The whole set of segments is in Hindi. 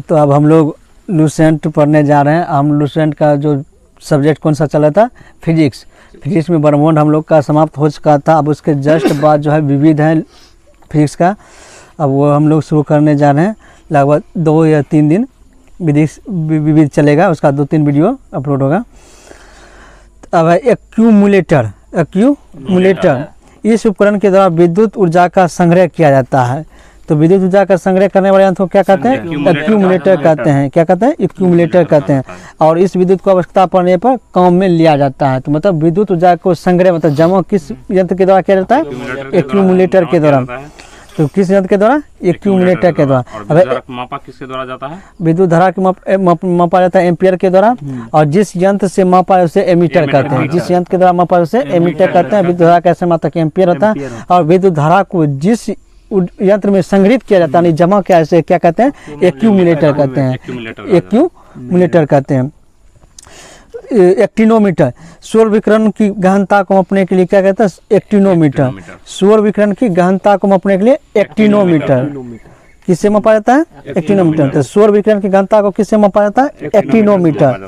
तो अब हम लोग लूसेंट पढ़ने जा रहे हैं। हम लूसेंट का जो सब्जेक्ट कौन सा चला था, फिजिक्स। फिजिक्स में बर्नबाउंड हम लोग का समाप्त हो चुका था। अब उसके जस्ट बाद जो है विविध है फिजिक्स का, अब वो हम लोग शुरू करने जा रहे हैं। लगभग 2 या 3 दिन विविध चलेगा, उसका 2-3 वीडियो अपलोड होगा। अब है एक्यूमुलेटर। इस उपकरण के द्वारा विद्युत ऊर्जा का संग्रह किया जाता है। तो विद्युत ऊर्जा का संग्रह करने वाले यंत्र को क्या कहते हैं, एक्यूमुलेटर कहते हैं। क्या कहते हैं, एक्यूमुलेटर कहते हैं। और इस विद्युत को आवश्यकता पड़ने पर काम में लिया जाता है। तो मतलब विद्युत ऊर्जा को संग्रह मतलब जमा किस यंत्र के द्वारा किया जाता है, एक्यूमुलेटर के द्वारा। तो किस यंत्र के द्वारा, एक्यूमुलेटर के द्वारा। अब मापा किसके द्वारा जाता है, विद्युत धारा की मापा जाता है एम्पियर के द्वारा। और जिस यंत्र से मापा है उसे एमीटर कहते हैं। जिस यंत्र के द्वारा मापा है उसे एमीटर कहते हैं। विद्युत धारा कैसे मापा कि एम्पियर होता है। और विद्युत धारा को जिस यंत्र में संग्रहित किया जाता है, जमा किया, इसे क्या कहते हैं, एक्यूमुलेटर कहते हैं। एक्यूमुलेटर कहते हैं। एक्टिनोमीटर, सौर विकिरण की गहनता को मापने के लिए क्या कहते हैं, एक्टिनोमीटर। सौर विकिरण की गहनता को मापने के लिए एक्टिनोमीटर किससे मापा जाता है, एक्टिनोमीटर। तो सौर विकिरण की गहनता को किससे मापा जाता है, एक्टिनोमीटर।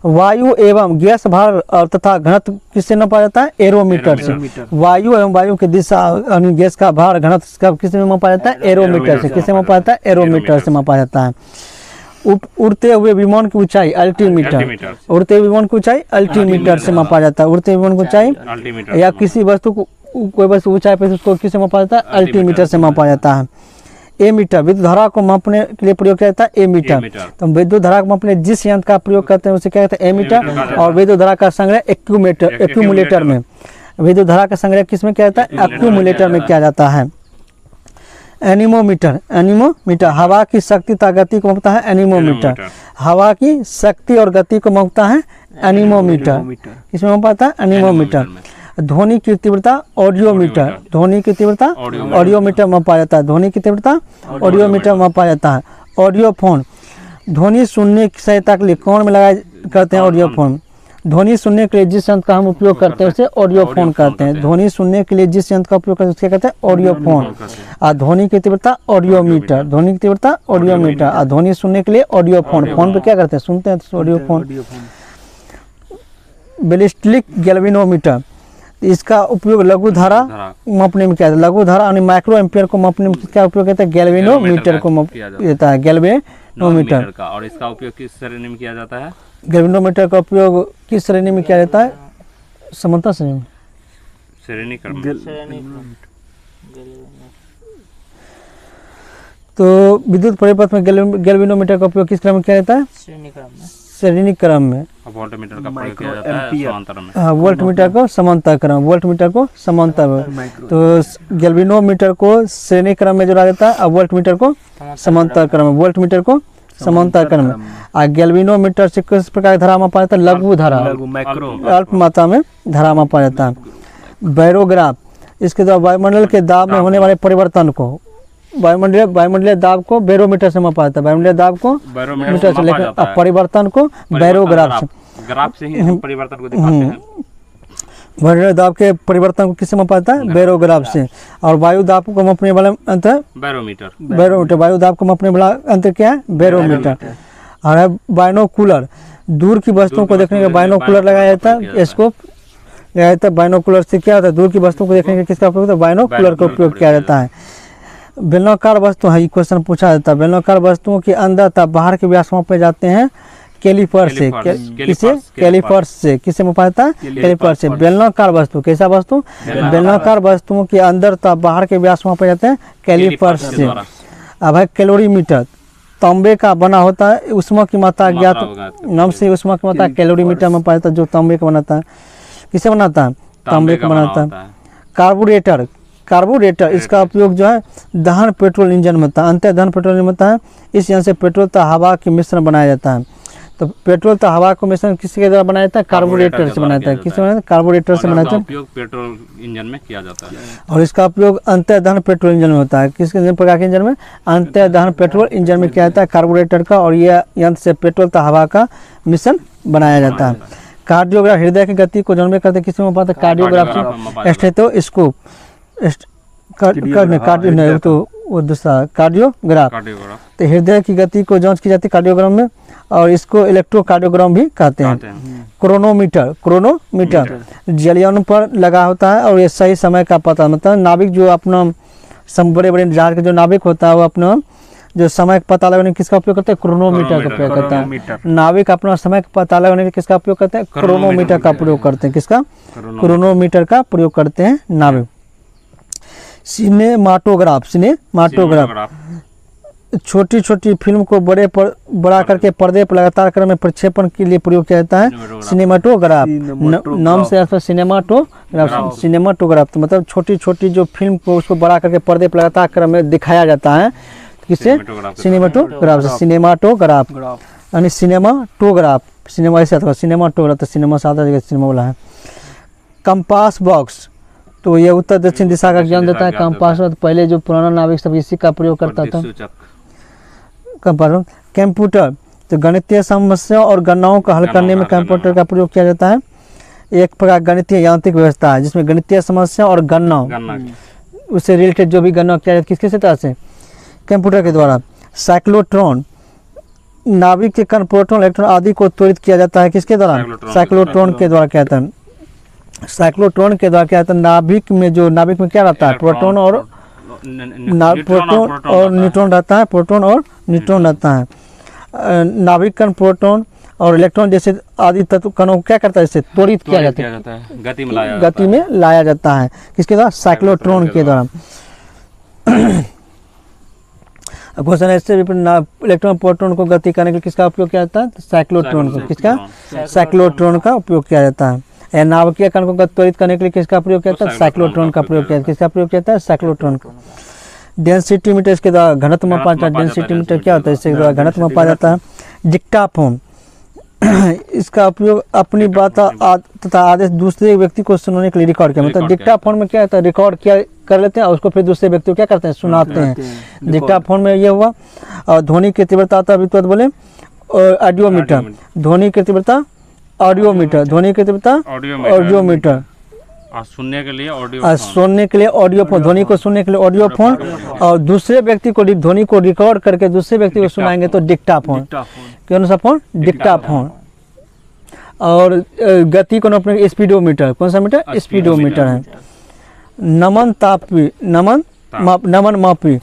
वायु एवं गैस भार तथा घनत्व किससे मापा जाता है, एरोमीटर से। वायु एवं वायु की दिशा, गैस का भार, घनत्व किससे मापा जाता है, एरोमीटर से। किससे मापा जाता है, एरोमीटर से मापा जाता है। उड़ते हुए विमान की ऊंचाई, अल्टीमीटर। उड़ते हुए विमान की ऊंचाई अल्टीमीटर से मापा जाता है। उड़ते हुए विमान की ऊंचाई या किसी वस्तु को, कोई वस्तु ऊंचाई पर, उसको किससे मापा जाता है, अल्टीमीटर से मापा जाता है। एमीटर, विद्युत धारा को मापने के लिए प्रयोग किया जाता है, एमीटर। तो विद्युत धारा को मापने जिस यंत्र का प्रयोग करते हैं उसे क्या कहते हैं, एमीटर। और विद्युत धारा का संग्रह एक्यूमुलेटर में। विद्युत धारा का संग्रह किस में किया जाता है, एक्यूमुलेटर में किया जाता है। एनीमोमीटर, हवा की शक्ति तथा गति को मापता है एनीमोमीटर। हवा की शक्ति और गति को मापता है एनीमोमीटर। किसमें मापता है, एनीमोमीटर। ध्वनि की तीव्रता, ऑडियोमीटर। ध्वनि की तीव्रता ऑडियोमीटर मापा जाता है। ध्वनि की तीव्रता ऑडियोमीटर मापा जाता है। ऑडियोफोन, ध्वनि सुनने की सहायता के लिए कौन में लगाए करते हैं, ऑडियोफोन। ध्वनि सुनने के लिए जिस यंत्र का हम उपयोग करते हैं उसे ऑडियोफोन कहते हैं। ध्वनि सुनने के लिए जिस यंत्र का उपयोग करते हैं उसे कहते हैं ऑडियोफोन। और ध्वनि की तीव्रता ऑडियोमीटर। ध्वनि की तीव्रता ऑडियोमीटर। और ध्वनि सुनने के लिए ऑडियोफोन। फोन पे क्या करते हैं, सुनते हैं तो ऑडियोफोन। बैलिस्टिक गैल्वेनोमीटर, इसका उपयोग लघु धारा मापने में किया जाता है। लघु धारा यानी माइक्रो एम्पियर को मापने में क्या उपयोग करता है, गैल्वेनोमीटर को देता है, गैल्वेनोमीटर। और इसका उपयोग किस श्रेणी में किया जाता है, गैल्वेनोमीटर का उपयोग किस श्रेणी में किया जाता है, समानता श्रेणी में, श्रेणी क्रम। तो विद्युत परिपथ में गैल्वेनोमीटर का उपयोग किस क्रम में किया जाता है, श्रेणी क्रम में। वोल्टमीटर का प्रयोग किया जाता है समांतर में। हाँ, वोल्टमीटर को समांतर क्रम, वोल्टमीटर को समांतर में। तो गैल्वेनोमीटर को श्रेणी क्रम में जोड़ा जाता है और वोल्टमीटर को समांतर क्रम में। वोल्टमीटर को समांतर क्रम में। और गैल्वेनोमीटर से किस प्रकार धारा मापा जाता है, लघु धारा, अल्प मात्रा में धारा मापा जाता है। बैरोग्राफ, इसके द्वारा वायुमंडल के दाब में होने वाले परिवर्तन को, वायुमंडलीय दाब को बैरोमीटर से मापा जाता है। वायुमंडलीय दाब को मीटर से, लेकर परिवर्तन को बैरोग्राफ से, ग्राफ से ही परिवर्तन को दिखाते हैं। वायुमंडलीय दाब के परिवर्तन को किससे मापा जाता है, बैरोग्राफ से। और वायु दाब को मापने वाला अंतर बैरोमीटर। वायु दाब को मापने वाला अंतर क्या है, बैरोमीटर। और है बाइनोकुलर, दूर की वस्तुओं को देखने का बाइनोकुलर लगाया जाता है, स्कोप लगाया जाता है। बाइनोकुलर से क्या होता है, दूर की वस्तुओं को देखने का किसका उपयोग होता है, बाइनोकुलर का उपयोग किया जाता है। बेलनाकार वस्तु है, क्वेश्चन पूछा जाता है। बेलनाकार वस्तुओं के अंदर तथा बाहर के व्यास मापे जाते हैं कैलीपर से। किसे, कैलीपर से। किससे मापा जाता है, कैलीपर से। बेलनाकार वस्तु, कैसा वस्तु, बेलनाकार वस्तुओं के अंदर तथा बाहर के व्यास मापे जाते हैं कैलीपर से। अब है कैलोरीमीटर, तांबे का बना होता है, ऊष्मा की मात्रा ज्ञात नाम से ऊष्मा की मात्रा कैलोरीमीटर में पाया जाता है, जो तांबे का बनाता है। किसे बनाता है, तांबे का बनाता है। कार्बोरेटर, इसका उपयोग जो है दहन पेट्रोल इंजन में होता है। अंतः दहन पेट्रोल इंजन में होता है। इस यंत्र से पेट्रोल तथा हवा के मिश्रण बनाया जाता है। तो पेट्रोल तथा हवा को मिश्रण किसके द्वारा बनाया जाता है, कार्बोरेटर से बनाया जाता है। किससे बनाया, कार्बोरेटर से बनाया जाता है। उपयोग पेट्रोल इंजन में किया जाता है। और इसका उपयोग अंतः दहन पेट्रोल इंजन में होता है। किसके प्रकार के इंजन में, अंतः दहन पेट्रोल इंजन में किया जाता है, कार्बोरेटर का। और यह यंत्र से पेट्रोल तथा हवा का मिश्रण बनाया जाता है। कार्डियोग्राफ, हृदय की गति को जानने करते किसमें मापा जाता है, कार्डियोग्राफ से। स्टेथोस्कोप, तो वो दूसरा कार्डियोग्राफ। कार्डियोग्राफ तो हृदय की गति को जांच की जाती है कार्डियोग्राम में, और इसको इलेक्ट्रोकार्डियोग्राम भी कहते हैं। क्रोनोमीटर जलियान पर लगा होता है और ये सही समय का पता, मतलब नाविक जो अपना बड़े बड़े जहाज के जो नाविक होता है वो अपना जो समय का पता लगाने किसका उपयोग करते हैं, क्रोनोमीटर का उपयोग करता है। नाविक अपना समय का पता लगाने के लिए किसका उपयोग करते हैं, क्रोनोमीटर का प्रयोग करते हैं। किसका, क्रोनोमीटर का प्रयोग करते हैं नाविक। सिनेमाटोग्राफ छोटी छोटी फिल्म को बड़ा करके पर्दे पर लगातार क्रम में प्रक्षेपण के लिए प्रयोग किया जाता है। सिनेमाटोग्राफ नाम से अर्थ सिनेमाटोग्राफ तो मतलब छोटी छोटी जो फिल्म को उसको बड़ा करके पर्दे पर लगातार क्रम में दिखाया जाता है, किससे, सिनेमाटोग्राफ से। सिनेमाटोग्राफ यानी सिनेमा ऐसे अथवा सिनेमाटोग्राफ, तो सिनेमा सादा जगह सिनेमा वाला है। कंपास बॉक्स तो ये उत्तर दक्षिण दिशा का ज्ञान देता है। कंपास बॉक्स पहले जो पुराना नाविक सब इसी का प्रयोग करता था। कंप्यूटर तो गणितीय समस्या और गणनाओं को हल करने में कंप्यूटर का प्रयोग किया जाता है। एक प्रकार गणितीय यांत्रिक व्यवस्था है जिसमें गणितीय समस्या और गणना उससे रिलेटेड जो भी गणना किया जाता है किसके तरह से, कंप्यूटर के द्वारा। साइक्लोट्रॉन नाविक के कण, प्रोटॉन, इलेक्ट्रॉन आदि को त्वरित किया जाता है किसके द्वारा, साइक्लोट्रॉन के द्वारा किया जाता है। साइक्लोट्रॉन के द्वारा क्या होता है, नाविक में क्या रहता है, प्रोटॉन और न्यूट्रॉन रहता है, प्रोटॉन और न्यूट्रॉन रहता है। नाविक कण प्रोटॉन और इलेक्ट्रॉन जैसे आदि तत्व कणों को क्या करता है, इससे त्वरित किया जाता है, गति में लाया जाता है किसके द्वारा, साइक्लोट्रॉन के द्वारा। क्वेश्चन ऐसे इलेक्ट्रॉन प्रोटॉन को गति करने के लिए किसका उपयोग किया जाता है, साइक्लोट्रॉन को, किसका, साइक्लोट्रॉन का उपयोग किया जाता है। नाभिकीय कण को त्वरित करने के लिए किसका प्रयोग किया जाता है, साइक्लोट्रॉन का प्रयोग किया जाता है। किसका प्रयोग किया जाता है, साइक्लोट्रॉन का। डेंसिटी मीटर इसके द्वारा घनत्व मापा जाता है। डेंसिटी मीटर क्या होता है, इसके द्वारा घनत्व मापा जाता है। डिक्टाफोन इसका उपयोग अपनी बात तथा आदेश दूसरे व्यक्ति को सुनाने के लिए रिकॉर्ड किया, मतलब डिक्टाफोन में क्या होता है, रिकॉर्ड किया कर लेते हैं और उसको फिर दूसरे व्यक्ति को क्या करते हैं, सुनाते हैं। डिक्टाफोन में ये हुआ। और ध्वनि की तीव्रता विद्युत बोले ऑडियोमीटर, ध्वनि की तीव्रता ऑडियोमीटर, ध्वनि की तीव्रता ऑडियोमीटर। सुनने के लिए ऑडियो फोन, ध्वनि को सुनने के लिए ऑडियो फोन, और दूसरे व्यक्ति को ध्वनि को रिकॉर्ड करके दूसरे व्यक्ति को सुनाएंगे तो डिक्टाफोन। कौन सा फोन, डिक्टाफोन। और गति को नापने स्पीडोमीटर, कौन सा मीटर, स्पीडोमीटर है। नमन मापी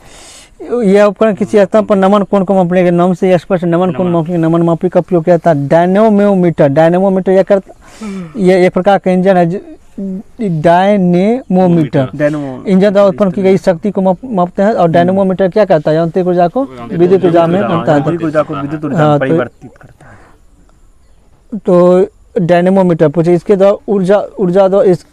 यह उपकरण किसी स्थान पर नमन कोण को मापने के नाम से स्पष्ट नमन कोण मापने नमन मापी का उपयोग किया जाता है। डायनेमोमीटर यह एक प्रकार का इंजन है। डायनेमोमीटर इंजन द्वारा उत्पन्न की गई शक्ति को मापते हैं। और डायनेमोमीटर क्या करता है, यांत्रिक ऊर्जा को विद्युत ऊर्जा में मापता है, तो डायनेमोमीटर पूछे इसके द्वारा ऊर्जा द्वारा इस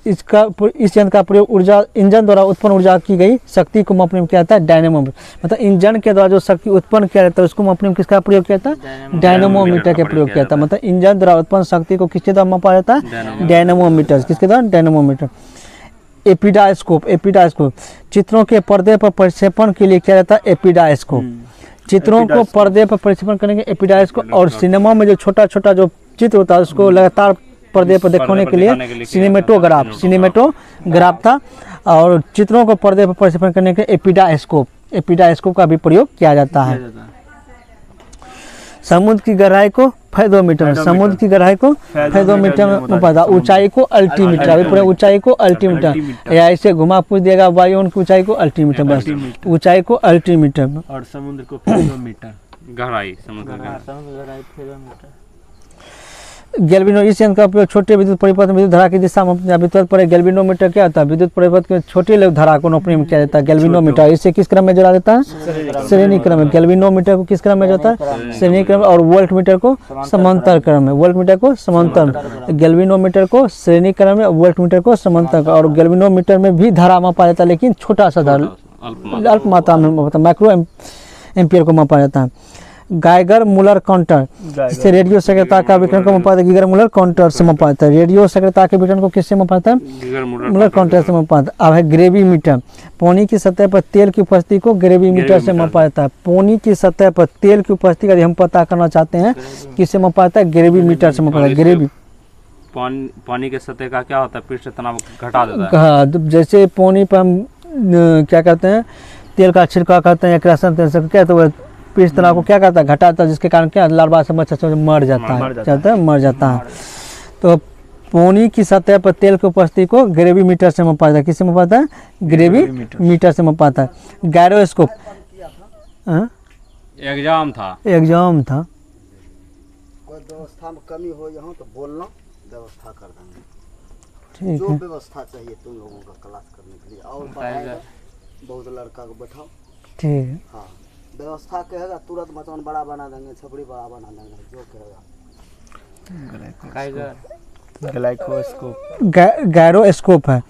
यंत्र का प्रयोग इंजन द्वारा उत्पन्न ऊर्जा की गई शक्ति को मापने में किया जाता है डायनेमोमीटर। मतलब इंजन के द्वारा जो शक्ति उत्पन्न किया जाता है उसको मापने में किसका प्रयोग किया जाता है, डायनेमोमीटर के प्रयोग किया जाता है। मतलब इंजन द्वारा उत्पन्न शक्ति को किसके द्वारा मापा जाता है, डायनेमोमीटर, किसके द्वारा, डायनेमोमीटर। एपिडास्कोप चित्रों के पर्दे पर प्रक्षेपण के लिए किया जाता है एपिडास्कोप। चित्रों को पर्दे पर प्रक्षेपण करने के एपिडास्कोप। और सिनेमा में जो छोटा छोटा जो चित्र होता है उसको लगातार पर्दे पर दिखाने के लिए सिनेमेटोग्राफ था। और चित्रों को पर्दे पर प्रक्षेपण करने के एपिडास्कोप का भी प्रयोग किया जाता है। समुद्र की गहराई को फेदोमीटर, समुद्र की गहराई को फेदोमीटर में मापा। ऊंचाई को अल्टीमीटर, अभी पूरे ऊंचाई को अल्टीमीटर, या ऐसे घुमा पूछ दिएगा वायु की ऊंचाई को अल्टीमीटर, बस ऊंचाई को अल्टीमीटर। और समुद्र को फेदोमीटर, गहराई, समुद्र गहराई फेदोमीटर। गैल्वेनो इस यंत्र का उपयोग छोटे विद्युत परिपथ में विद्युत धारा की दिशा में विद्युत पर। गैल्वेनोमीटर क्या होता है, विद्युत परिपथ के छोटे धारा को नापने में किया जाता है गैल्वेनोमीटर। इसे किस क्रम में जोड़ा देता है, श्रेणी क्रम में। गैल्वेनोमीटर को किस क्रम में जोड़ता है, श्रेणी क्रम। और वोल्टमीटर को समांतर क्रम में, वोल्टमीटर को समांतर, गैल्वेनोमीटर को श्रेणी क्रम में, वोल्टमीटर को समांतर। और गैल्वेनोमीटर में भी धारा मापा जाता है लेकिन छोटा सा धारा, अल्प मात्रा में माइक्रो एम्पियर को मापा जाता है। गाइगर मुलर काउंटर, इससे रेडियो सक्रियता का विकिरण को मापा जाता है। गाइगर मुलर काउंटर से मापा जाता है। रेडियो सक्रियता के विकिरण को किससे मापा जाता है, मुलर काउंटर से मापा जाता है। अब है ग्रेविमीटर, पानी की सतह पर तेल की उपस्थिति को ग्रेविमीटर से मापा जाता है। पानी की सतह पर तेल की उपस्थिति का हम पता करना चाहते हैं किससे मापा जाता है, ग्रेविमीटर से मापा जाता है। ग्रेवी पानी के सतह का क्या होता है, पृष्ठ तनाव घटा देता है। हाँ, जैसे पानी पर हम क्या करते हैं, तेल का छिड़काव करते हैं या किरासन तेल से क्या, तो वो इस तरह को क्या करता है, घटाता है, जिसके कारण क्या लार्वा सब मच्छर सब मर जाता है, मर जाता है। तो पानी की सतह पर तेल की उपस्थिति को ग्रेवी मीटर से मापा जाता है। किससे मापा जाता है? ग्रेवी मीटर से मापा जाता है। गायरोस्कोप एग्जाम था कोई व्यवस्था में कमी हो यहाँ तो बोलना, व्यवस्था कर देंगे। ठीक जो है, व्यवस्था चाहिए तुम लोगों का क्लास करने के लिए, और बढ़ाएगा बहुत लड़का को बैठाओ। ठीक है। हाँ, व्यवस्था कहेगा तुरंत मचान बड़ा बना देंगे, छपड़ी बड़ा बना देंगे, जो कहेगा। ग्लाइकोस्कोप गायरोस्कोप है,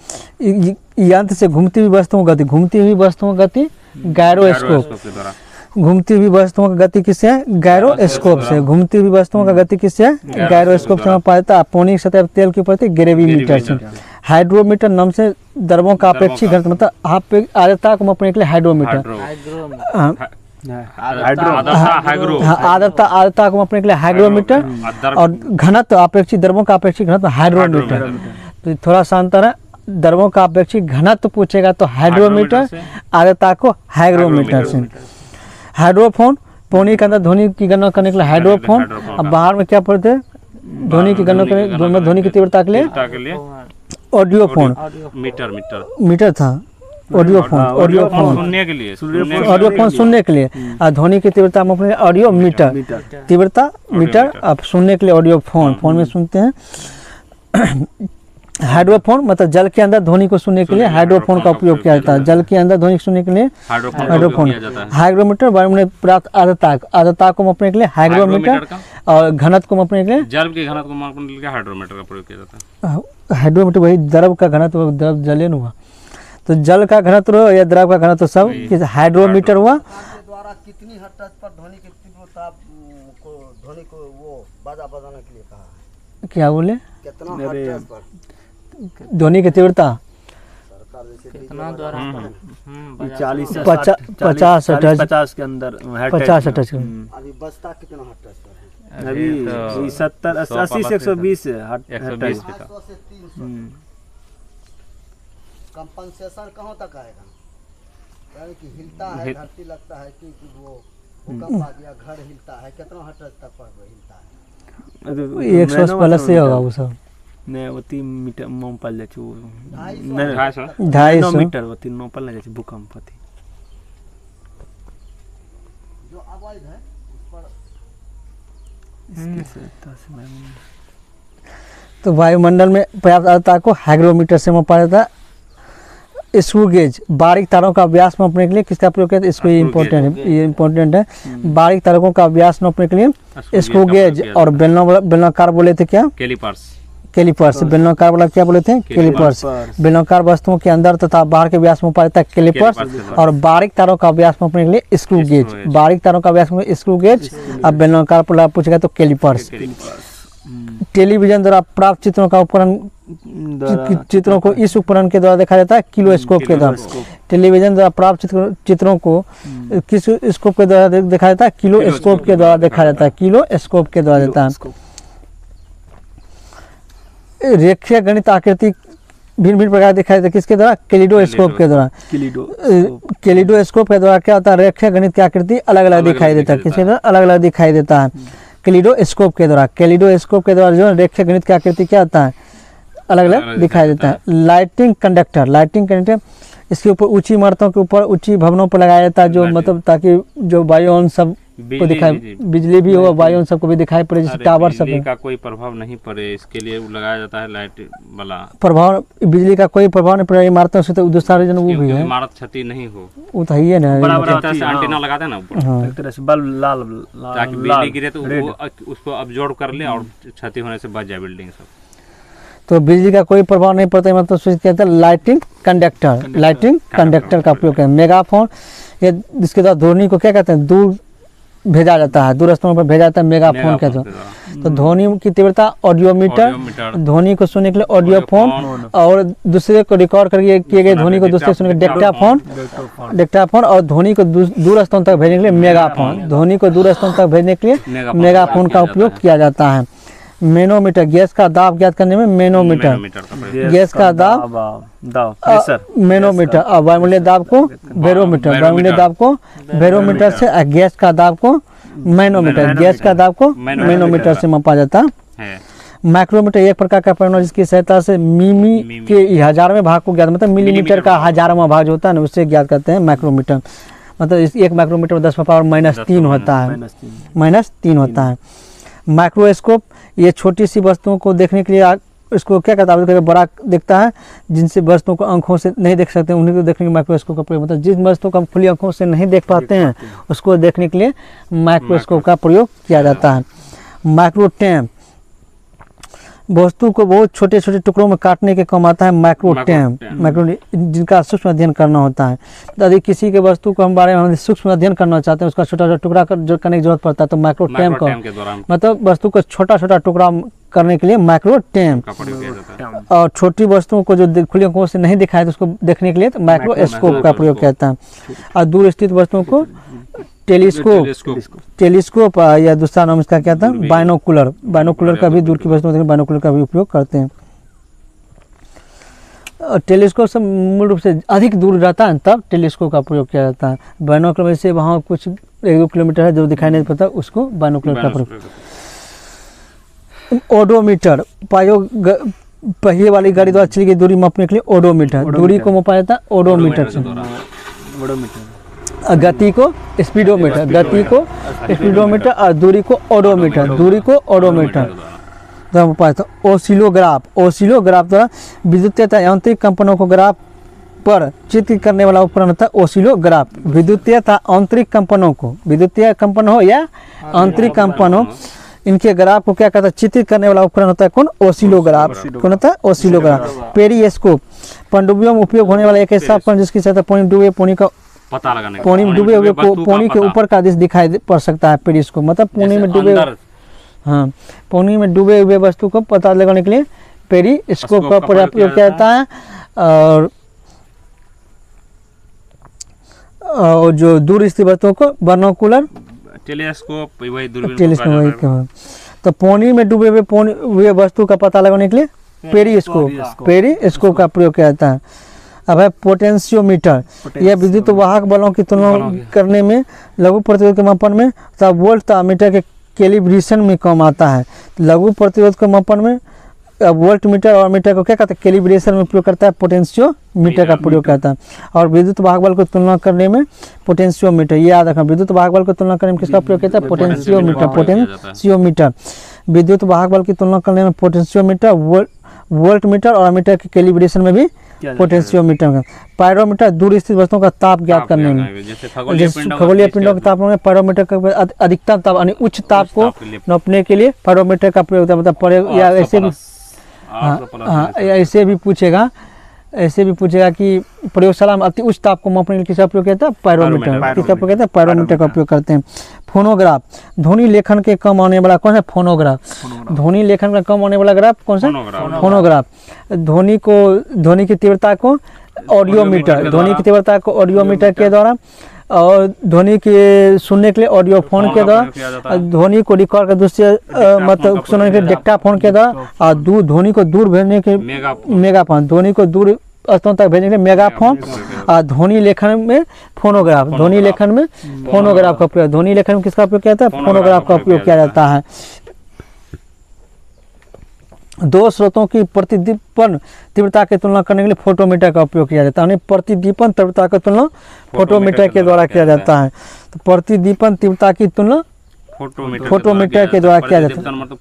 यंत्र से घूमती हुई वस्तुओं की गति, घूमती हुई वस्तुओं की गति गायरोस्कोप। के द्वारा घूमती हुई वस्तुओं की गति किससे है? गायरोस्कोप से। घूमती हुई वस्तुओं का गति किससे है? गायरोस्कोप से मापा जाता है। पानी की सतह पर तेल की उपस्थिति ग्रेवी मीटर से। हाइड्रोमीटर नाम से द्रवों का अपेक्षित घनत्व, मतलब आर्द्रता को मापने के लिए हाइड्रोमीटर। हाँ, आर्द्रता को मापने के लिए हाइग्रोमीटर, और घनत्व अपेक्षित द्रवों का अपेक्षित घनत्व हाइड्रोमीटर। तो थोड़ा सा अंतर है, द्रवों का अपेक्षित घनत्व पूछेगा तो हाइड्रोमीटर, आर्द्रता को हाइग्रोमीटर से। हाइड्रोफोन, पानी के अंदर ध्वनि की गणना करने के लिए हाइड्रोफोन। अब बाहर में क्या पढ़ते हैं? ध्वनि की गणना करने, ध्वनि की तीव्रता के लिए ऑडियोफोन। मीटर था, ऑडियोफोन सुनने के लिए, ऑडियोफोन सुनने के लिए, और ध्वनि की तीव्रता हम अपने ऑडियो मीटर, तीव्रता मीटर। अब सुनने के लिए ऑडियोफोन, फोन में सुनते हैं। हाइड्रोफोन मतलब जल के अंदर ध्वनि को सुनने के लिए हाइड्रोफोन का उपयोग किया जाता है। जल के अंदर ध्वनि सुनने के लिए हाइड्रोफोन। हाइग्रोमीटर वायु में प्राप्त आर्द्रता को मापने के लिए हाइग्रोमीटर, और घनत्व को मापने के लिए जल के घनत्व को मापने के लिए हाइड्रोमीटर का प्रयोग किया जाता है। हाइड्रोमीटर वही द्रव का घनत्व, द्रव जलेन हुआ तो जल का घनत्व या द्रव का घनत्व सब हाइड्रोमीटर हुआ। द्वारा कितनी हद तक पर ध्वनि की तीव्रता को, ध्वनि को वो बाजा बजाने के लिए कहा है? क्या बोले? कितना हद तक पर ध्वनि की तीव्रता सरकार जैसे कितना द्वारा 50 हर्ट्ज, 50 के अंदर 50 हर्ट्ज। अभी बजता कितना हद तक पर है? अभी 70 80 से 120 120 पे था। 500 से 300 कंपनसेशन कहाँ तक आएगा? यानी कि हिलता है, धरती लगता है कि वो भूकंप आ गया, घर हिलता है, कितना हद तक पर हिलता है? 100 प्लस से होगा वो सब। नहीं, वो 3 मीटर मोपल जाए छै, 250 मीटर वो 3 मोपल ना जाए छै भूकंप होती। जो आवाज है उस पर तो वायुमंडल में पर्याप्त आर्द्रता को हाइग्रोमीटर से मापा जाता है। स्क्रू गेज, बारीक तारों का व्यास मापने के लिए किसका प्रयोग किया जाता है? इसको ये इम्पोर्टेंट है। बारीक तारों का व्यास मापने के लिए स्क्रू गेज, और बेलनाकार बोले थे क्या? कैलिपर्स। बेलनाकार वाला क्या बोले थे? कैलिपर्स। बेलनाकार वस्तुओं के अंदर तथा बाहर के व्यास में मापा जाता है कैलिपर्स, और बारीक तारों का व्यास मापने के लिए स्क्रू गेज। बारीक तारों का व्यास में स्क्रू गेज, अब बेलनाकार पूछेगा तो कैलिपर्स। टेलीविजन द्वारा प्राप्त चित्रों का उपकरण, चित्रों को इस उपकरण के द्वारा देखा जाता है किलोस्कोप के द्वारा। टेलीविजन द्वारा प्राप्त चित्रों को किस स्कोप के द्वारा देखा जाता है? किलोस्कोप के द्वारा देखा जाता है, किलोस्कोप के द्वारा देता है। रेखीय गणित आकृति भिन्न भिन्न प्रकार दिखाई देता है, किसके द्वारा? कैलिडोस्कोप के द्वारा। कैलिडोस्कोप के द्वारा क्या होता है? रेखीय गणित की आकृति अलग अलग दिखाई देता है, किसके द्वारा? अलग अलग दिखाई देता है कैलिडोस्कोप के द्वारा। कैलिडोस्कोप के द्वारा जो रेखीय गणित की आकृति क्या होता है? अलग अलग दिखाई देता है। लाइटिंग कंडक्टर, इसके ऊपर ऊंची इमारतों के ऊपर, ऊंची भवनों पर लगाया जाता है, जो मतलब ताकि जो वायुओं सब को दिखाई, बिजली भी हो, वायुओं सबको भी दिखाई पड़े, जैसे टावर सब का कोई प्रभाव नहीं पड़े, इसके लिए लगाया जाता है लाइट वाला। प्रभाव, बिजली का कोई प्रभाव नहीं पड़े इमारतों से, तो दूसरा रीजन वो भी है, इमारत क्षति नहीं हो, वो तो ही है ना। एंटीना लगाते हैं ना ऊपर, हाँ, एक तरह से बल्ब लाल ताकि बिजली गिरे तो वो उसको अब्जॉर्ब कर ले और क्षति होने से बच जाए बिल्डिंग सब। तो बिजली का कोई प्रभाव नहीं पड़ता, मतलब स्विच कहते हैं लाइटिंग कंडक्टर का उपयोग करें। मेगाफोन, ये इसके द्वारा ध्वनि को क्या कहते हैं? दूर भेजा जाता है, दूर स्थानों पर भेजा जाता है, मेगाफोन कहते हैं। तो ध्वनि की तीव्रता ऑडियोमीटर, ध्वनि को सुनने के लिए ऑडियोफोन, और दूसरे को रिकॉर्ड करके किए गए ध्वनि को दूसरे सुनने के डेक्टाफोन, और ध्वनि को दूर स्थान तक भेजने के लिए मेगाफोन। ध्वनि को दूर स्थान तक भेजने के लिए मेगाफोन का उपयोग किया जाता है। मैनोमीटर, गैस का दाब ज्ञात करने में मैनोमीटर, मैनोमीटर का प्रयोग। गैस का दाब, दाब प्रेशर, मैनोमीटर, और वायुमंडलीय दाब को बैरोमीटर, वायुमंडलीय दाब को बैरोमीटर से, और गैस का दाब को मैनोमीटर, गैस का दाब को मैनोमीटर से मापा जाता है। माइक्रोमीटर एक प्रकार का परिमाण जिसकी सहायता से मिमी के 1000वें भाग को ज्ञात, मतलब मिलीमीटर का 1000वां भाग जो होता है ना उससे ज्ञात करते हैं माइक्रोमीटर। मतलब एक माइक्रोमीटर में 10⁻³ होता है, -3 होता है। माइक्रोस्कोप ये छोटी सी वस्तुओं को देखने के लिए इसको क्या कहता है, बड़ा दिखता है, जिनसे वस्तुओं को आंखों से नहीं देख सकते उन्हीं को देखने के माइक्रोस्कोप का प्रयोग, मतलब जिस वस्तु को हम खुली आंखों से नहीं देख पाते हैं उसको देखने के लिए माइक्रोस्कोप का प्रयोग किया जाता है। माइक्रोटैम वस्तु को बहुत छोटे छोटे टुकड़ों में काटने के काम आता है माइक्रोटैम, जिनका सूक्ष्म अध्ययन करना होता है। यदि किसी के वस्तु को हम बारे में सूक्ष्म अध्ययन करना चाहते हैं, उसका छोटा छोटा टुकड़ा करने की जरूरत पड़ता है, तो माइक्रोटैम का के दौरान मतलब वस्तु को छोटा छोटा टुकड़ा करने के लिए माइक्रोटैम, का प्रयोग किया जाता है। और छोटी वस्तुओं को जो खुली आंखों से नहीं दिखाई तो उसको देखने के लिए तो माइक्रोस्कोप का प्रयोग किया जाता है। और दूर स्थित वस्तुओं को टेलीस्कोप या दूसरा नाम इसका क्या था, बाइनोकुलर, बाइनोकुलर का भी दूर की वस्तुओं में बाइनोकुलर का भी उपयोग करते हैं। और टेलीस्कोप से मूल रूप से अधिक दूर रहता है तब टेलीस्कोप का प्रयोग किया जाता है। बाइनोकुलर से वहाँ कुछ 1-2 किलोमीटर है जो दिखाई नहीं पड़ता, उसको बाइनोकुलर का प्रयोग। ओडोमीटर पहिए वाली गाड़ी द्वारा चली गई दूरी मापने के लिए ओडोमीटर, दूरी को मापा जाता है ओडोमीटर से। गति को स्पीडोमीटर, गति को स्पीडोमीटर, और दूरी को ओडोमीटर, दूरी को ओडोमीटर मापा जाता है। ओसिलोग्राफ, ओसिलोग्राफ द्वारा विद्युतीय तथा यांत्रिक कंपनों को ग्राफ पर चित्रित करने वाला उपकरण होता है ओसिलोग्राफ। विद्युतीय तथा आंतरिक कंपनों को, विद्युतीय कंपन हो या आंतरिक कंपन हो, इनके ग्राफ को क्या कहता है, चित्रित करने वाला उपकरण होता है कौन, ओसिलोग्राफ। कौन होता है, ओसिलोग्राफ। पेरिस्कोप पनडुब्बियों में उपयोग होने वाला एक ऐसा उपकरण जिसकी सहायता पानी डूबे पानी का पता लगाने पानी में डूबे हुए पानी के ऊपर का दृश्य दिखाई पड़ सकता है। पेरिस्कोप मतलब पानी में डूबे, हाँ पानी में डूबे हुए वस्तु को पता लगाने के लिए पेरिस्कोप का प्रयोग किया जाता है। और जो दूर स्थित वस्तुओं को बाइनोकुलर, टेलीस्कोप वही दूरबीन टेलीस्कोप। तो पानी में डूबे हुए वस्तु का पता लगाने के लिए पेरिस्कोप का प्रयोग किया जाता है। अब है पोटेंशियोमीटर, यह विद्युत वाहक बलों की तुलना करने में, लघु प्रतिरोध के मापन में तथा वोल्ट तथा मीटर के कैलिब्रेशन में काम आता है। लघु प्रतिरोध के मापन में वोल्ट मीटर और मीटर को क्या कहते हैं, कैलिब्रेशन में प्रयोग करता है, पोटेंशियोमीटर का प्रयोग करता है। और विद्युत वाहक बल को तुलना करने में पोटेंशियोमीटर, ये याद रखना, विद्युत वाहक बल को तुलना करने में किसका प्रयोग करता है, पोटेंशियोमीटर, पोटेंशियोमीटर। विद्युत वाहक बल की तुलना करने में पोटेंशियोमीटर, वोल्ट मीटर और मीटर के कैलिब्रेशन में भी पोटेंशियोमीटर का। पायरोमीटर दूर स्थित वस्तुओं का ताप ज्ञात करने में, जैसे खगोलीय पिंडों के तापमान में पायरोमीटर का अधिकतम ताप यानी उच्च ताप को नापने के लिए पायरोमीटर का प्रयोग होता है। मतलब या ऐसे भी, हाँ ऐसे भी पूछेगा, ऐसे भी पूछेगा कि प्रयोगशाला में अति उच्च ताप को मापने के लिए किसका प्रयोग किया था, पायरोमीटर। किसका प्रयोग किया था, पायरोमीटर का उपयोग करते हैं। फोनोग्राफ ध्वनि लेखन के कम आने वाला कौन सा, फोनोग्राफ। ध्वनि लेखन का कम आने वाला ग्राफ कौन सा, फोनोग्राफ। ध्वनि की तीव्रता को ऑडियोमीटर, ध्वनि की तीव्रता को ऑडियोमीटर के द्वारा, और ध्वनि के सुनने के लिए ऑडियो फोन के द्वारा, ध्वनि को रिकॉर्ड कर दूसरे मतलब सुनने के लिए डिक्टाफोन के द्वारा, और ध्वनि को दूर भेजने के मेगाफोन, ध्वनि को दूर स्थलों तक भेजने के लिए मेगाफोन। और ध्वनि लेखन में फोनोग्राफ, ध्वनि लेखन में फोनोग्राफ का प्रयोग, ध्वनि लेखन में किसका उपयोग किया जाता है, फोनोग्राफ का उपयोग किया जाता है। दो स्रोतों की प्रतिदीपन तीव्रता की तुलना करने के लिए फोटोमीटर का उपयोग किया जाता है। प्रतिदीपन तीव्रता की तुलना फोटोमीटर के द्वारा किया जाता है। तो प्रतिदीपन तीव्रता की तुलना फोटोमीटर के द्वारा किया जाता है। मतलब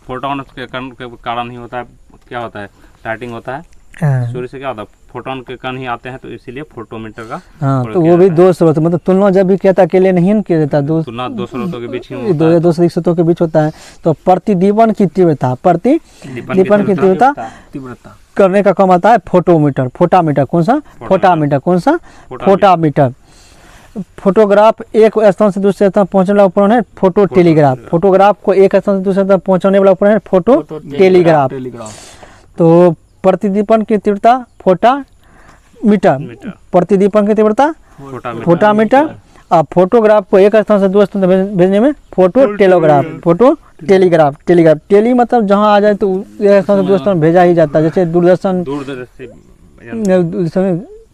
फोटोन के कारण ही होता है, क्या होता है, स्टार्टिंग होता है सूर्य से, क्या होता है, फोटोन के कण ही आते हैं, तो इसीलिए फोटोमीटर का। हाँ तो वो भी दो स्रोत, मतलब तुलना जब भी किया था अकेले नहीं किया जाता, तुलना दो स्रोतों के बीच ही दो से अधिक स्रोतों के बीच होता है। तो प्रतिदीपन की तीव्रता, प्रतिदीपन की तीव्रता करने का काम आता है फोटोमीटर, फोटामीटर। कौन सा, फोटामीटर। कौन सा, फोटामीटर। फोटोग्राफ एक स्थान से दूसरे स्थान पहुंचने वाला उपकरण है फोटो टेलीग्राफ। फोटोग्राफ को एक स्थान से दूसरे स्थान पहुंचाने वाला उपकरण है फोटो टेलीग्राफ। तो प्रतिदीपन की तीव्रता फोटामीटर, प्रतिदीपन की तीव्रता फोटामीटर, अब फोटोग्राफ को एक स्थान से दूसरे स्थान तक भेजने में photo telegraph, photo telegraph, telegraph tele मतलब जहाँ आ जाए तो एक स्थान से दूसरे स्थान भेजा ही जाता है। जैसे दूरदर्शन,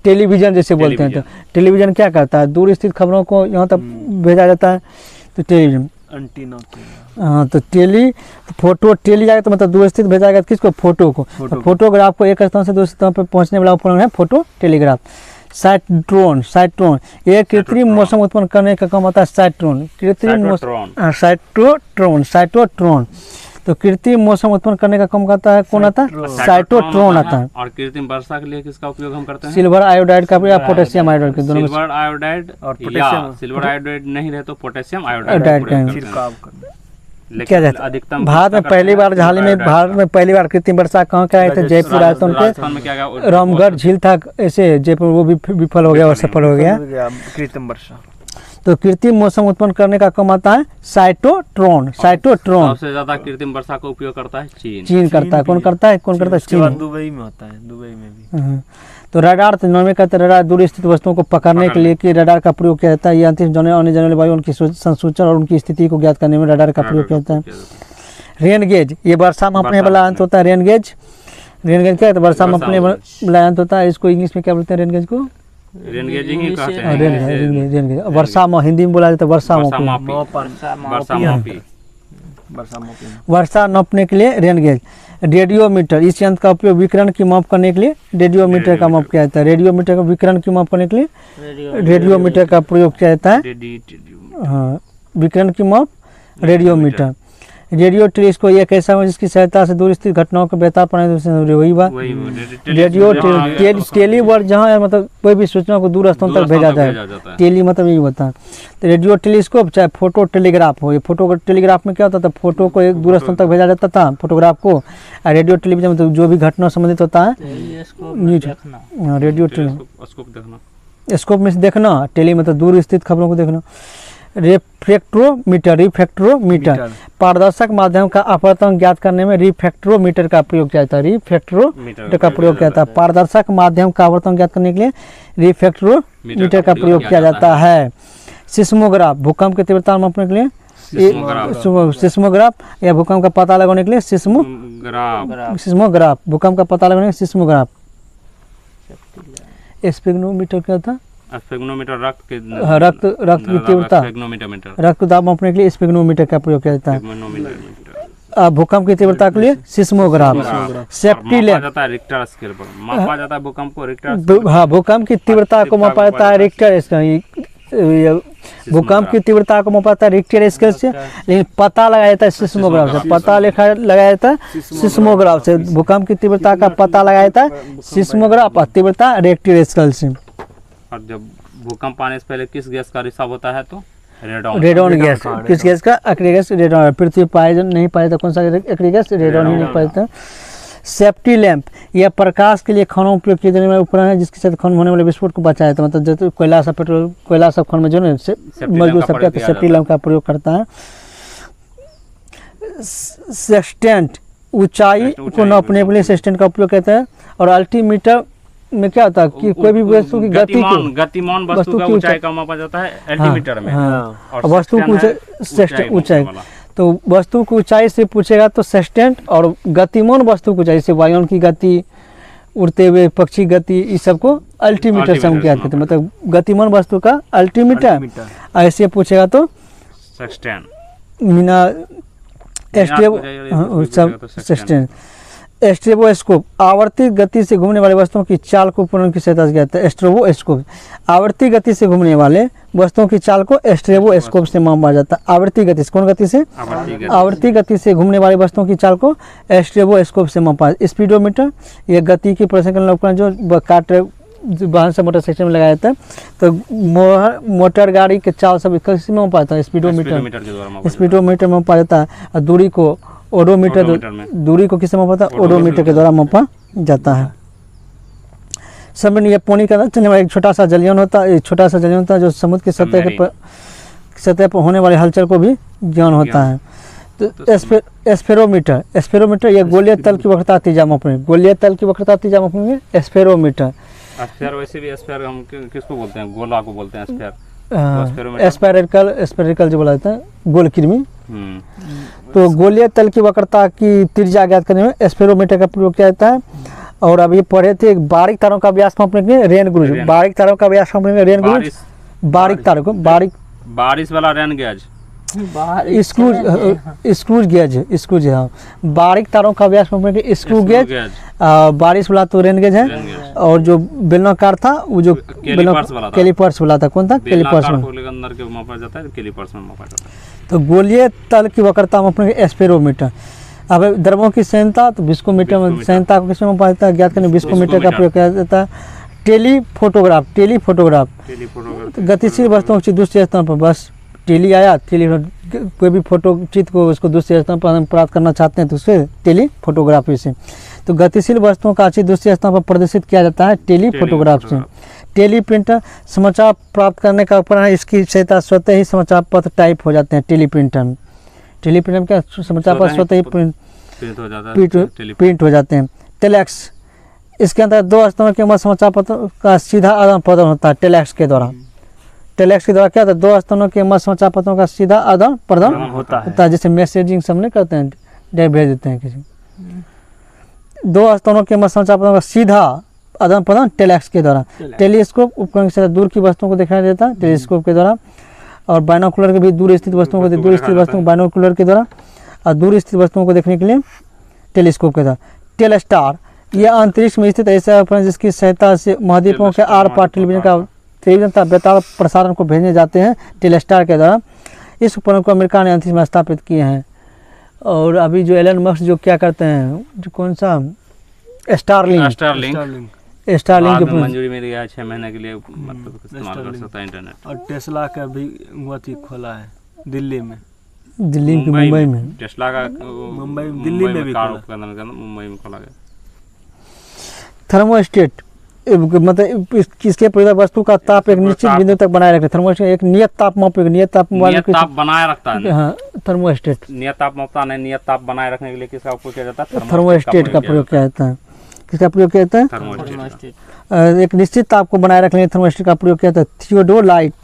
टेलीविजन जैसे बोलते हैं, तो टेलीविजन क्या करता है, दूर स्थित खबरों को यहाँ तक भेजा जाता है, तो टेलीविजन। एंटीना हाँ, तो टेली फोटो टेली जाएगा तो मतलब दूर स्थित भेजाएगा किसको, फोटो को। तो फोटोग्राफ को एक स्थान से दूसरे स्थान पर पहुँचने वाला उपकरण है फोटो टेलीग्राफ। साइट्रोन, साइट्रोन ये कृत्रिम मौसम उत्पन्न करने का काम होता है। साइट्रोन कृत्रिम मौसम, साइट्रोट्रोन, साइटोट्रोन तो कृत्रिम मौसम उत्पन्न करने का काम करता है, कौन आता है, साइटोट्रोन आता है। और कृत्रिम वर्षा के लिए किसका उपयोग हम करते हैं, सिल्वर आयोडाइड का या पोटेशियम आयोडाइड के दोनों में सिल्वर आयोडाइड और या पोटेशियम। सिल्वर आयोडाइड नहीं रहे तो पोटेशियम आयोडाइड आयोडाइड का छिड़काव करना। क्या जाता है। अधिकतम भारत में पहली बार हाल ही में भारत में पहली बार कृत्रिम वर्षा कहाँ कराए थे, जयपुर राजस्थान राजस्थान में क्या के क्या रामगढ़ झील था ऐसे जयपुर, वो भी विफल हो गया और सफल हो गया। कृत्रिम वर्षा। तो कृत्रिम मौसम उत्पन्न करने का काम आता है साइटोट्रोन, साइटोट्रोन। सबसे ज्यादा कृत्रिम वर्षा का उपयोग करता है चीन। चीन करता है, कौन करता है, कौन करता है, उसके बाद चीन। दुबई में होता है, दुबई में भी। हाँ। तो रडार तो नॉर्मल कहते हैं, रडार दूर स्थित वस्तुओं को पकड़ने के लिए कि रडार का प्रयोग किया जाता है। ये अंतिम आने जाने वाली वायु उनकी संसूचना और उनकी स्थिति को ज्ञात करने में रडार का प्रयोग किया जाता है। रेन गेज ये वर्षा मापने वाला अंत होता है। रेन गेज, रेन गेज क्या है, तो वर्षा मापने वाला अंत होता है। इसको इंग्लिश में क्या बोलते हैं, रेन गेज को, रेन गेजिंग ही कहते हैं। Rain gauge. वर्षा हिंदी में बोला जाता है वर्षा मापी, वर्षा मापी। वर्षा नापने के लिए रेन गेज। रेडियोमीटर इस यंत्र का उपयोग विकिरण की माप करने के लिए रेडियोमीटर का माप किया जाता है। रेडियोमीटर का विकिरण की माप करने के लिए रेडियोमीटर का प्रयोग किया जाता है। हाँ, विकिरण की माप रेडियोमीटर। रेडियो टेलीस्कोप एक ऐसा है जिसकी सहायता से दूर स्थित घटनाओं को बेहतर पाने से वही बात। रेडियो टेलीवर्ड जहाँ है मतलब कोई भी सूचना को दूर स्थान तक भेजा जाए, टेली मतलब यही होता है। तो रेडियो टेलीस्कोप चाहे फोटो टेलीग्राफ हो, ये फोटो टेलीग्राफ में क्या होता था, फोटो को एक दूर स्थान तक भेजा जाता था फोटोग्राफ को। और रेडियो टेलीविजन में तो जो भी घटना संबंधित होता है न्यूज, रेडियो स्कोप में से देखना, टेली मतलब दूर स्थित खबरों को देखना। रिफ्रैक्ट्रोमीटर, रिफ्रैक्ट्रोमीटर पारदर्शक माध्यम का अपवर्तन ज्ञात करने में रिफ्रैक्ट्रोमीटर का प्रयोग किया जाता है। रिफ्रैक्ट्रोमीटर का प्रयोग किया जाता है। पारदर्शक माध्यम का अपवर्तन ज्ञात करने के लिए रिफ्रैक्ट्रोमीटर का प्रयोग किया जाता है। सिस्मोग्राफ भूकंप की तीव्रता मापने के लिए, सिस्मोग्राफ या भूकंप का पता लगाने के लिए सिस्मोग्राफ, भूकंप का पता लगाने के लिए सिस्मोग्राफ। स्पेग्नोमीटर क्या था, स्पेग्नोमीटर रक्त की तीव्रता, रक्त दाब मापने के लिए स्पेग्नोमीटर का प्रयोग किया जाता है। भूकंप की तीव्रता के लिए सिस्मोग्राफ। सेफ्टी लैंप जाता है रिक्टर स्केल पर मापा जाता है भूकंप को, रिक्टर। हाँ, भूकंप की तीव्रता को मापा जाता है रिक्टर स्केल, भूकंप की तीव्रता को मापा जाता है रिक्टर स्केल से, लेकिन पता लगाया जाता है सिस्मोग्राफ से। पता लगाया जाता है सिस्मोग्राफ से। भूकंप की तीव्रता का पता लगाया जाता है सिस्मोग्राफ और तीव्रता रिक्टर स्केल से। और जब भूकंप आने से पहले किस गैस का रिसाव होता है, तो रेडॉन। रेडॉन गैस, किस गैस का, एक्री गैस, रेडॉन। पृथ्वी पाए नहीं पाए तो कौन सा एक्री गैस, रेडॉन ही नहीं पाए तो। सेफ्टी लैंप यह प्रकाश के लिए खनों उपयोग किए जाने वाले उपकरण है जिसके साथ खन होने वाले विस्फोट को बचाया जाता है। मतलब जैसे कोयला सब पेट्रोल, कोयला सब खन में जो है मजबूत सकता है, सेफ्टी लैंप का प्रयोग करता है। सेस्टेंट ऊंचाई को नापने के लिए सेस्टेंट का उपयोग करता है। और अल्टीमीटर में क्या होता है कि कोई भी वस्तु की गतिमान वस्तु का ऊंचाई का मापा जाता है अल्टीमीटर में। और वस्तु की ऊंचाई, तो वस्तु की ऊंचाई से पूछेगा तो सेस्टेंट, और गतिमान वस्तु की ऊंचाई से वायुयान की गति, उड़ते हुए पक्षी गति, इस सब को अल्टीमीटर से हम क्या कहते हैं। मतलब गतिमान वस्तु का अल्टीमीटर, ऐसे पूछेगा तो सेस्टेंट। मीना सेस्टेंट। स्ट्रोबोस्कोप आवर्ती गति से घूमने वाले वस्तुओं की चाल को पूर्ण की सहायता से किया जाता है। स्ट्रोबोस्कोप आवर्ती गति से घूमने वाले वस्तुओं की चाल को स्ट्रोबोस्कोप से मापा जाता है। आवर्ती गति से, कौन गति से, आवर्ती गति से घूमने वाली वस्तुओं की चाल को स्ट्रोबोस्कोप से मापा। स्पीडोमीटर यह गति की प्रदर्शन उपकरण जो काट वाहन से मोटरसाइकिल में लगाया जाता है। तो मोटर गाड़ी के चाल सब किस में मापा जाता है, स्पीडोमीटर। स्पीडोमीटर में मापा जाता है। और दूरी को ओडोमीटर, दूरी को किससे मापा जाता है, ओडोमीटर के द्वारा मापा जाता है। समुद्र में पानी का चलने वाला एक छोटा सा जलयान होता है, छोटा सा जलयान होता है जो समुद्र की सतह पर होने वाले हलचल को भी ज्ञान होता है। तो स्फेरोमीटर, स्फेरोमीटर यह गोलीय तल की वक्रता तीजा मापने, गोलीय तल की वक्रता तीजा मापने स्फेरोमीटर। स्फीयर, वैसे भी स्फीयर हम किसको बोलते हैं, गोला को बोलते हैं स्फीयर। एस्पेरिकल जो बोला जाता है, गोल कृमि। हम्म, तो गोलीय तल की वक्रता की त्रिज्या ज्ञात करने में एस्पेरोमीटर का प्रयोग किया जाता है। और अभी पढ़े थे बारीक तारों का व्यास मापने के लिए रेन गुरुज, बारीक तारों का व्यास मापने के लिए रेन गुरुज, बारीक तारों को बारिश वाला रेन गेज, स्क्रूज गेज, हाँ, बारीक तारों का व्यास मापने के लिए स्क्रू गेज, बारिश वाला तो रेन गेज है। और जो बेलनाकार था वो जो कैलिपर्स वाला था, कौन था? कैलिपर्स में अंदर के मापा जाता है, कैलिपर्स में मापा जाता है। तो गोलीय तल की वक्रता मापने के एस्पेरोमीटर। अब द्रवों की संयंत्रता, तो विस्कोमीटर में संयंत्रता को किसमें मापा जाता है? ज्ञात करने विस्कोमीटर का प्रयोग किया जाता है। टेलीफोटोग्राफ, तो गतिशील वस्तुओं की दूसरे स्थान पर, बस टेली आया, कोई भी फोटो चित्र को उसको दूसरे स्थान पर हम प्राप्त करना चाहते हैं तो उससे टेली फोटोग्राफी से। तो गतिशील वस्तुओं का चित्र दूसरे स्थान पर प्रदर्शित किया जाता है टेली फोटोग्राफ से। टेली प्रिंटर समाचार प्राप्त करने का उपकरण है, इसकी सहायता स्वतः ही समाचार पत्र टाइप हो जाते हैं। टेली प्रिंटर में क्या समाचार पत्र स्वतः ही प्रिंट हो जाते हैं। टेलेक्स, इसके अंदर 2 स्तरों के मध्य समाचार पत्र का सीधा आदान प्रदान होता है टेलेक्स के द्वारा। टेलेक्स के द्वारा क्या होता है? 2 स्तरों के मध्य समाचार पत्रों का सीधा आदान प्रदान होता है। जैसे मैसेजिंग सबने करते हैं, डायरेक्ट भेज देते हैं किसी। 2 स्तरों के मध्य समाचार पत्रों का सीधा आदान प्रदान टेलेक्स के द्वारा। टेलीस्कोप उपकरण से दूर की वस्तुओं को दिखाई देता है टेलीस्कोप के द्वारा। और बाइनोकुलर के भी दूर स्थित वस्तुओं को बाइनोकुलर के द्वारा, और दूर स्थित वस्तुओं को देखने के लिए टेलीस्कोप के द्वारा। टेलस्टार, यह अंतरिक्ष में स्थित ऐसा उपकरण जिसकी सहायता से महाद्वीपों के आर पार टेलीविजन का बेतार प्रसारण को भेजने जाते हैं टेलस्टार के द्वारा। इस उपकरण को अमेरिका ने अंतरिक्ष में स्थापित किए हैं। और अभी जो एलन मस्क जो क्या करते हैं, जो कौन सा स्टारलिंक की मंजूरी मिल गया 6 महीने के लिए, मतलब इस्तेमाल कर सकता है इंटरनेट। और टेस्ला का भी अथी खोला है दिल्ली में, मुंबई में। टेस्ला का दिल्ली में भी मुंबई में खोला गया। थर्मोस्टेट, मतलब इसके प्रयोग वस्तु का ताप एक निश्चित बिंदु तक बनाए रखते हैं। थर्मोस्टेट एक नियत ताप बनाए रखता है। हाँ, थर्मोस्टेट नियत ताप मापता नहीं, नियत ताप बनाए रखने के लिए किसका उपयोग किया जाता है? थर्मोस्टेट का प्रयोग किया जाता है। किसका प्रयोग किया जाता है? थर्मोस्टेट। एक निश्चित ताप को बनाए रखने के लिए थर्मोस्टेट का प्रयोग किया जाता है।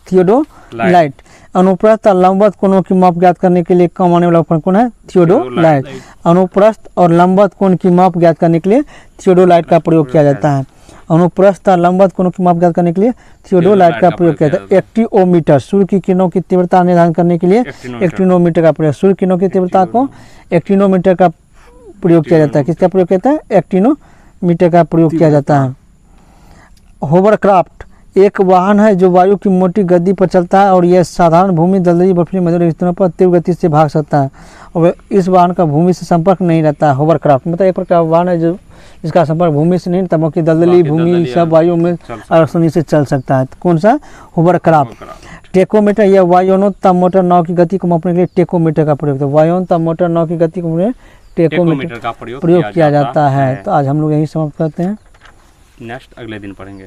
थियोडोलाइट अनुप्रस्थ और लंबवत कोणों की माप ज्ञात करने के लिए काम आने वाला उपकरण कौन है? थियोडोलाइट। अनुप्रस्थ और लंबवत कोण की माप ज्ञात करने के लिए थियोडोलाइट का प्रयोग किया जाता है। अनुप्रस्थ और लंबवत कोणों की माप ज्ञात करने के लिए थियोडोलाइट का प्रयोग किया जाता है। एक्टिनोमीटर, सूर्य की किरणों की तीव्रता निर्धारण करने के लिए एक्टिनोमीटर का प्रयोग, सूर्य किरणों की तीव्रता को एक्टिनोमीटर का प्रयोग किया जाता है। किसका प्रयोग किया जाता है? एक्टिनोमीटर का प्रयोग किया जाता है। होवरक्राफ्ट एक वाहन है जो वायु की मोटी गति पर चलता है और यह साधारण भूमि, दलदली, बर्फीली मधुर स्थानों पर तीव्र गति से भाग सकता है और इस वाहन का भूमि से संपर्क नहीं रहता है। होवरक्राफ्ट मतलब एक प्रकार वाहन है जो जिसका संपर्क भूमि से नहीं रहता, बाकी दलदली भूमि सब वायु में आसानी से चल सकता है। कौन सा? होवरक्राफ्ट। टेकोमीटर, यह वायुनोत्तम मोटर नाव की गति को मापने के लिए टेकोमीटर का प्रयोग होता है। वायुनोत्तम मोटर नाव की गति को टेकोमीटर का प्रयोग किया जाता है। तो आज हम लोग यही समाप्त करते हैं। नेक्स्ट अगले दिन पढ़ेंगे।